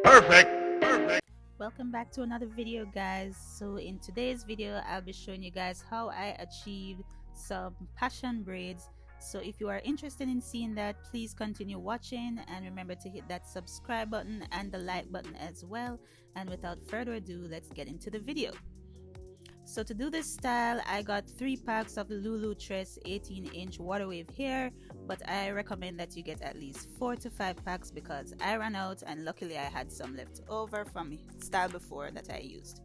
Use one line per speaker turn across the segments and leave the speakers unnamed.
Perfect. Perfect.
Welcome back to another video, guys. So in today's video I'll be showing you guys how I achieved some passion braids. So if you are interested in seeing that, please continue watching and remember to hit that subscribe button and the like button as well. And without further ado, let's get into the video. So to do this style, I got 3 packs of Lulutress 18-inch Waterwave hair, but I recommend that you get at least 4 to 5 packs because I ran out and luckily I had some left over from style before that I used.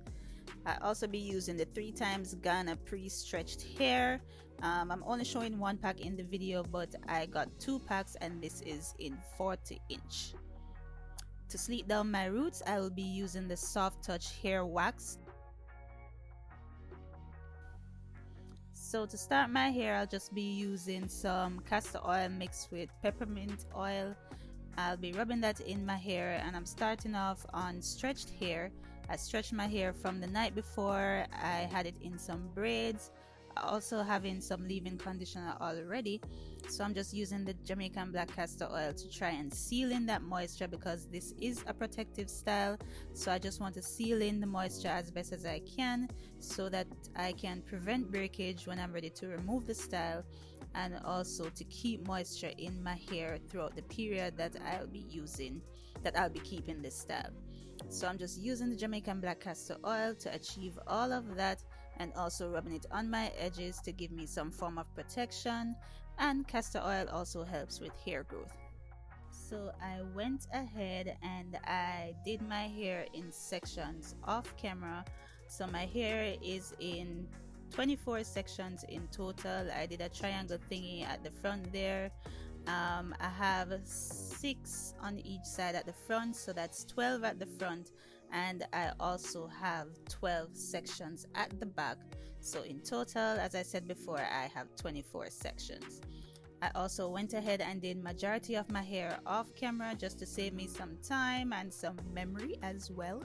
I also be using the 3 times Ghana pre-stretched hair. I'm only showing 1 pack in the video, but I got 2 packs and this is in 40-inch. To sleek down my roots, I will be using the soft touch hair wax. So to start my hair, I'll just be using some castor oil mixed with peppermint oil. I'll be rubbing that in my hair and I'm starting off on stretched hair. I stretched my hair from the night before. I had it in some braids. Also having some leave-in conditioner already, so I'm just using the Jamaican black castor oil to try and seal in that moisture because this is a protective style. So I just want to seal in the moisture as best as I can so that I can prevent breakage when I'm ready to remove the style, and also to keep moisture in my hair throughout the period that I'll be keeping this style. So I'm just using the Jamaican black castor oil to achieve all of that, and also rubbing it on my edges to give me some form of protection. And castor oil also helps with hair growth. So I went ahead and I did my hair in sections off camera. So my hair is in 24 sections in total. I did a triangle thingy at the front there. I have 6 on each side at the front, so that's 12 at the front, and I also have 12 sections at the back. So in total, as I said before, I have 24 sections. I also went ahead and did majority of my hair off camera just to save me some time and some memory as well.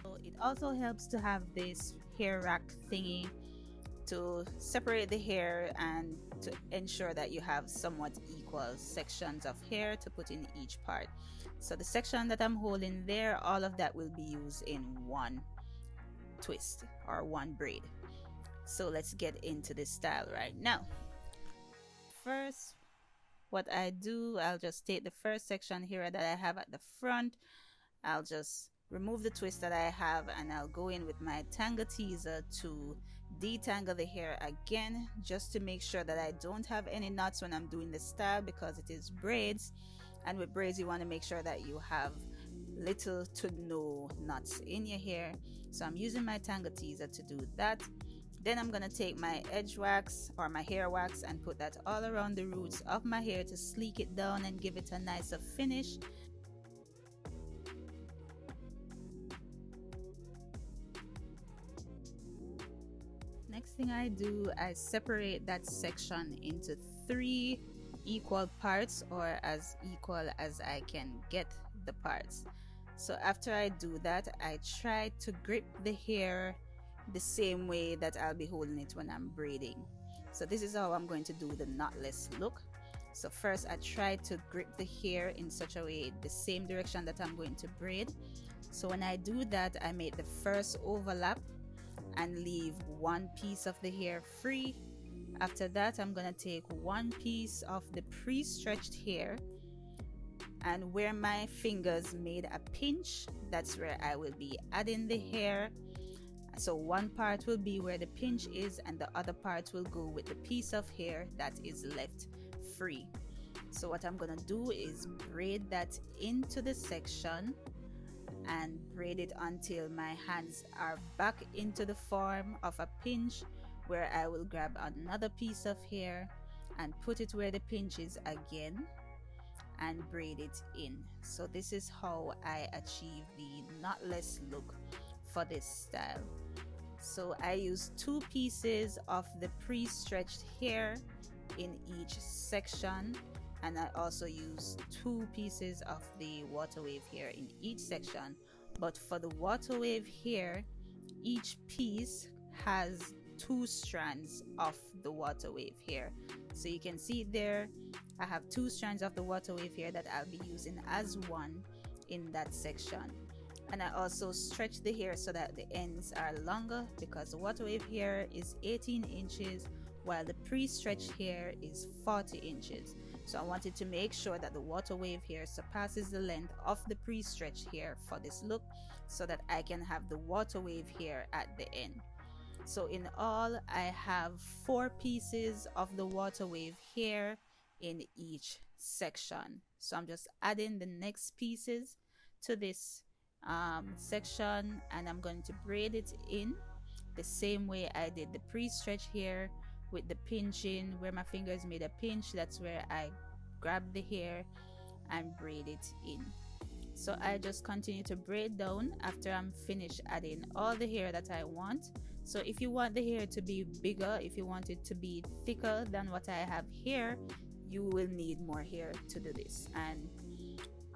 So it also helps to have this hair rack thingy to separate the hair and to ensure that you have somewhat equal sections of hair to put in each part. So the section that I'm holding there, all of that will be used in one twist or one braid. So let's get into this style right now. First, what I do, I'll just take the first section here that I have at the front. I'll just remove the twist that I have and I'll go in with my tangle teaser to detangle the hair again, just to make sure that I don't have any knots when I'm doing the style, because it is braids, and with braids you want to make sure that you have little to no knots in your hair. So I'm using my tangle teaser to do that. Then I'm gonna take my edge wax or my hair wax and put that all around the roots of my hair to sleek it down and give it a nicer finish. Next thing I do, I separate that section into 3 equal parts, or as equal as I can get the parts. So after I do that, I try to grip the hair the same way that I'll be holding it when I'm braiding. So this is how I'm going to do the knotless look. So first I try to grip the hair in such a way the same direction that I'm going to braid. So when I do that, I make the first overlap and leave 1 piece of the hair free. After that, I'm gonna take 1 piece of the pre-stretched hair, and where my fingers made a pinch, that's where I will be adding the hair. So one part will be where the pinch is and the other part will go with the piece of hair that is left free. So what I'm gonna do is braid that into the section and braid it until my hands are back into the form of a pinch, where I will grab another piece of hair and put it where the pinch is again and braid it in. So this is how I achieve the knotless look for this style. So I use 2 pieces of the pre-stretched hair in each section, and I also use 2 pieces of the Waterwave hair in each section. But for the Waterwave hair, each piece has 2 strands of the Waterwave hair. So you can see there, I have 2 strands of the Waterwave hair that I'll be using as one, in that section. And I also stretch the hair so that the ends are longer, because the Waterwave hair is 18 inches while the pre-stretch hair is 40 inches. So I wanted to make sure that the Waterwave hair surpasses the length of the pre-stretch hair for this look, so that I can have the Waterwave hair at the end. So in all, I have 4 pieces of the Waterwave hair in each section. So I'm just adding the next pieces to this section, and I'm going to braid it in the same way I did the pre-stretch hair, with the pinching. Where my fingers made a pinch, that's where I grab the hair and braid it in. So I just continue to braid down after I'm finished adding all the hair that I want. So if you want the hair to be bigger, if you want it to be thicker than what I have here, you will need more hair to do this. And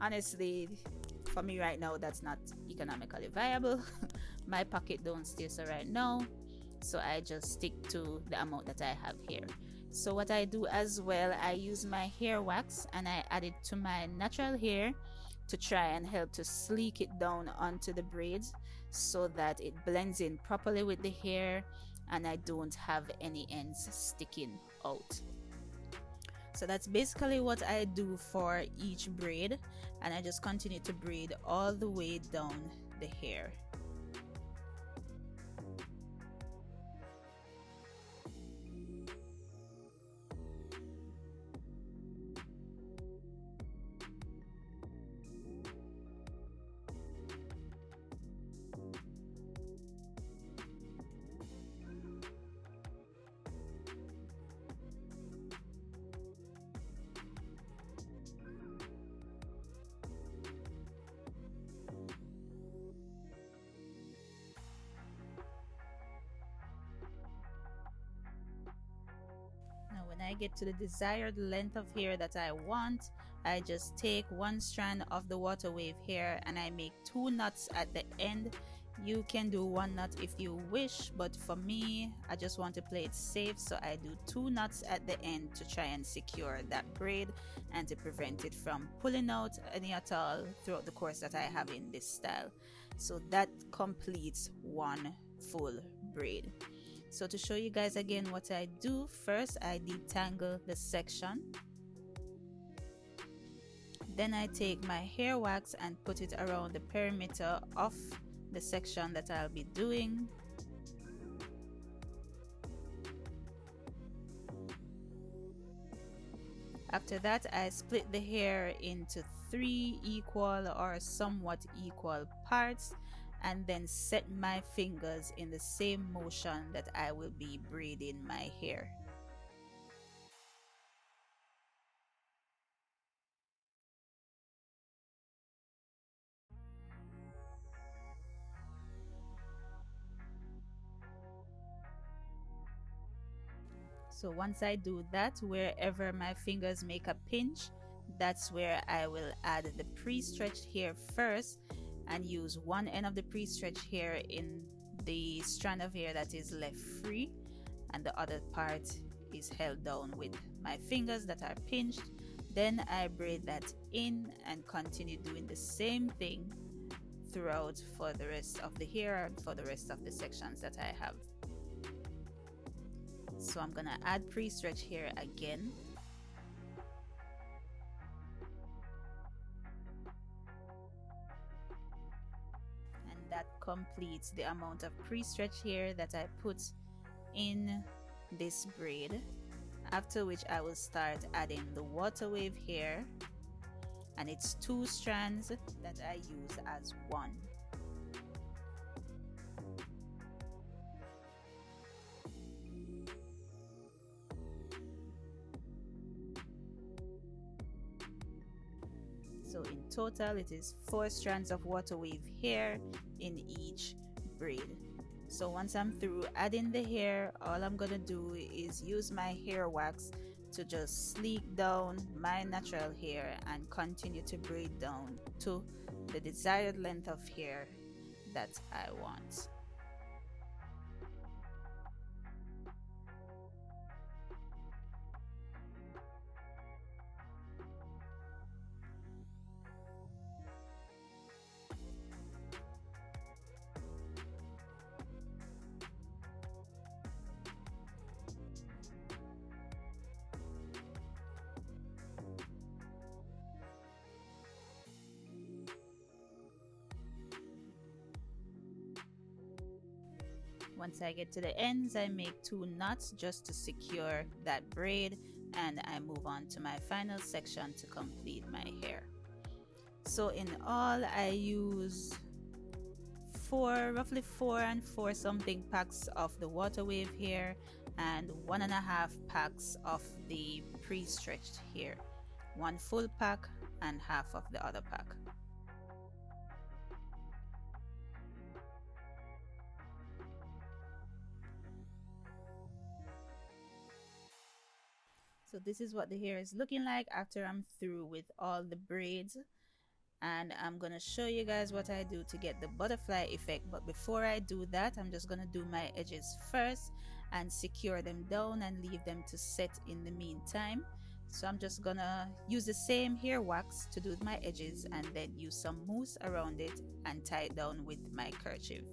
honestly, for me right now, that's not economically viable. My pocket don't stay so right now, so I just stick to the amount that I have here. So what I do as well, I use my hair wax and I add it to my natural hair to try and help to sleek it down onto the braids, so that it blends in properly with the hair and I don't have any ends sticking out. So that's basically what I do for each braid, and I just continue to braid all the way down the hair. Now when I get to the desired length of hair that I want, I just take one strand of the Waterwave hair and I make 2 knots at the end. You can do 1 knot if you wish, but for me, I just want to play it safe, so I do 2 knots at the end to try and secure that braid and to prevent it from pulling out any at all throughout the course that I have in this style. So that completes one full braid. So to show you guys again what I do, first I detangle the section. Then I take my hair wax and put it around the perimeter of the section that I'll be doing. After that, I split the hair into 3 equal or somewhat equal parts, and then set my fingers in the same motion that I will be braiding my hair. So once I do that, wherever my fingers make a pinch, that's where I will add the pre-stretched hair first, and use one end of the pre-stretched hair in the strand of hair that is left free, and the other part is held down with my fingers that are pinched. Then I braid that in and continue doing the same thing throughout for the rest of the hair and for the rest of the sections that I have. So I'm gonna add pre-stretch hair again. And that completes the amount of pre-stretch hair that I put in this braid. After which I will start adding the Waterwave hair, and it's 2 strands that I use as one. So in total it is 4 strands of Waterwave hair in each braid. So once I'm through adding the hair, all I'm gonna do is use my hair wax to just sleek down my natural hair and continue to braid down to the desired length of hair that I want. Once I get to the ends, I make 2 knots just to secure that braid, and I move on to my final section to complete my hair. So in all, I use roughly 4 and 4 something packs of the Waterwave hair and 1.5 packs of the pre-stretched hair. 1 full pack and half of the other pack. So this is what the hair is looking like after I'm through with all the braids, and I'm gonna show you guys what I do to get the butterfly effect. But before I do that, I'm just gonna do my edges first and secure them down and leave them to set in the meantime. So I'm just gonna use the same hair wax to do my edges and then use some mousse around it and tie it down with my kerchief.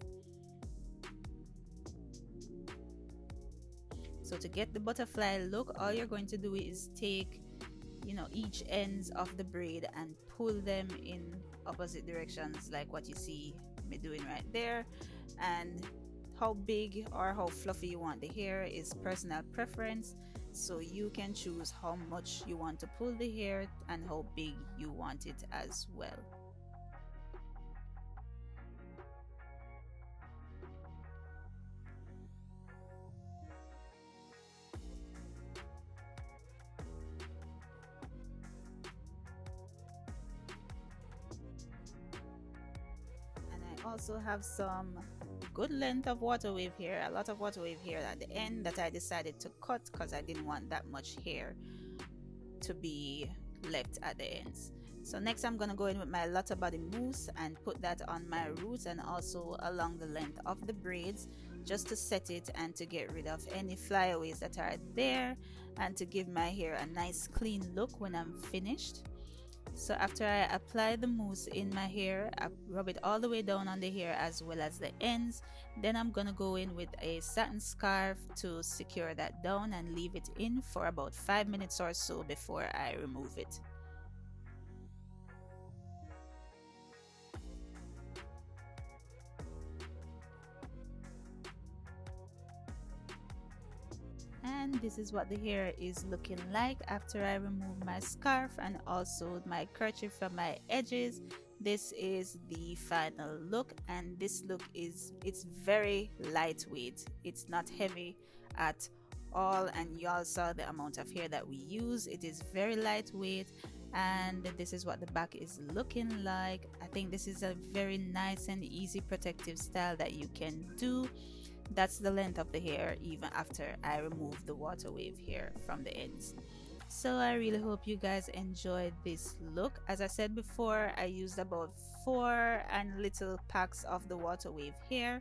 So to get the butterfly look, all you're going to do is take, each ends of the braid and pull them in opposite directions, like what you see me doing right there. And how big or how fluffy you want the hair is personal preference, so you can choose how much you want to pull the hair and how big you want it as well. Also have some good length of Waterwave hair, a lot of Waterwave hair at the end that I decided to cut because I didn't want that much hair to be left at the ends. So next I'm going to go in with my Lotta body mousse and put that on my roots and also along the length of the braids, just to set it and to get rid of any flyaways that are there and to give my hair a nice clean look when I'm finished. So after I apply the mousse in my hair, I rub it all the way down on the hair as well as the ends. Then I'm gonna go in with a satin scarf to secure that down and leave it in for about 5 minutes or so before I remove it. And this is what the hair is looking like after I remove my scarf and also my kerchief from my edges. This is the final look, and this look it's very lightweight. It's not heavy at all, and you all saw the amount of hair that we use. It is very lightweight, and this is what the back is looking like. I think this is a very nice and easy protective style that you can do. That's the length of the hair even after I remove the Waterwave hair from the ends. So I really hope you guys enjoyed this look. As I said before, I used about 4 and little packs of the Waterwave hair.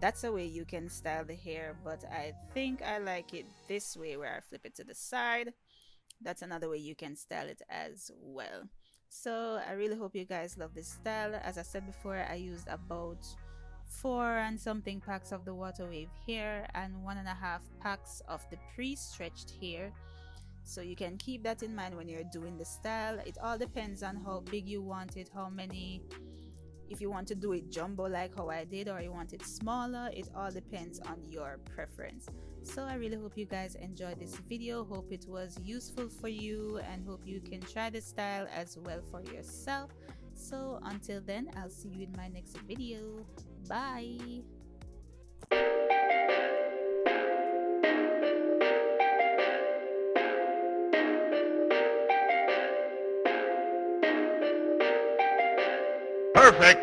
That's a way you can style the hair, but I think I like it this way where I flip it to the side. That's another way you can style it as well. So I really hope you guys love this style. As I said before, I used about 4 and something packs of the Waterwave hair and 1.5 packs of the pre-stretched hair. So you can keep that in mind when you're doing the style. It all depends on how big you want it, how many, if you want to do it jumbo like how I did or you want it smaller. It all depends on your preference. So I really hope you guys enjoyed this video. Hope it was useful for you and hope you can try the style as well for yourself. So until then, I'll see you in my next video. Bye.
Perfect.